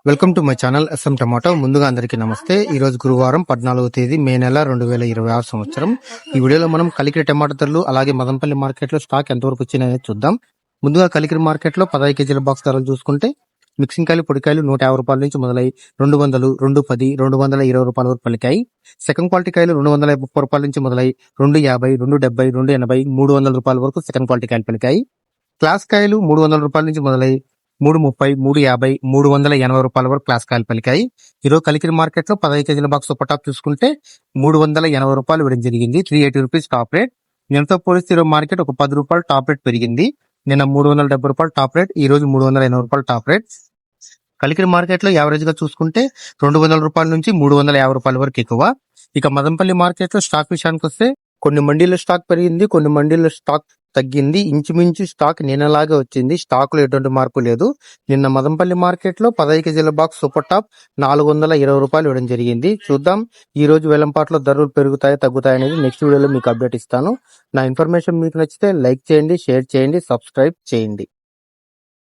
Welcome to my channel S M tomato. ముందుగా అందరికీ నమస్తే. ఈ రోజు గురువారం 14వ తేదీ మే నెల 2026 సంవత్సరం. ఈ వీడియోలో మనం కలికిరి టమాటా ధరలు అలాగే మదనపల్లి మార్కెట్ లో స్టాక్ ఎంతవరకు వచ్చినాయో చూద్దాం. ముందుగా కలికిరి మార్కెట్ లో 15 కేజీల బాక్స్ ధరలు చూసుకుంటే మిక్సింగ్ కాయలు పొడికాయలు 150 రూపాయల నుంచి మొదలై 200, 210, 220 రూపాయల వరకు పలికాయి. సెకండ్ క్వాలిటీ కాయలు 230 రూపాయల నుంచి మొదలై 250, 270, 280, 300 రూపాయల వరకు సెకండ్ క్వాలిటీ కాయలు పలికాయి. క్లాస్ కాయలు 300 రూపాయల నుంచి మొదలై 330, 350, 380 రూపాయల వరకు క్లాస్ కాయలు పలికాయి. ఈరోజు కలికిరి మార్కెట్ లో 15 కేజీల బాక్స్ సూపర్ టాప్ చూసుకుంటే 380 రూపాయలు ఇవ్వడం జరిగింది. 380 రూపీస్ టాప్ రేట్. నిన్నతో పోలిస్తే ఈరోజు మార్కెట్ ఒక 10 రూపాయలు టాప్ రేట్ పెరిగింది. నిన్న 370 రూపాయలు టాప్ రేట్, ఈ రోజు 380 రూపాయలు టాప్ రేట్. కలికిరి మార్కెట్ లో యావరేజ్ గా చూసుకుంటే 200 రూపాయల నుంచి 350 రూపాయల వరకు ఎక్కువ. ఇక మదనపల్లి మార్కెట్ లో స్టాక్ విషయానికి వస్తే కొన్ని మండీల్లో స్టాక్ పెరిగింది, కొన్ని మండీల్లో స్టాక్ తగ్గింది. ఇంచుమించు స్టాక్ నిన్నలాగే వచ్చింది. స్టాక్ లో ఎటువంటి మార్పు లేదు. నిన్న మదనపల్లి మార్కెట్ లో 15 కేజీల బాక్స్ సూపర్ టాప్ 420 రూపాయలు ఇవ్వడం జరిగింది. చూద్దాం ఈ రోజు వేలంపాట్లో ధరలు పెరుగుతాయి తగ్గుతాయి అనేది నెక్స్ట్ వీడియోలో మీకు అప్డేట్ ఇస్తాను. నా ఇన్ఫర్మేషన్ మీకు నచ్చితే లైక్ చేయండి, షేర్ చేయండి, సబ్స్క్రైబ్ చేయండి.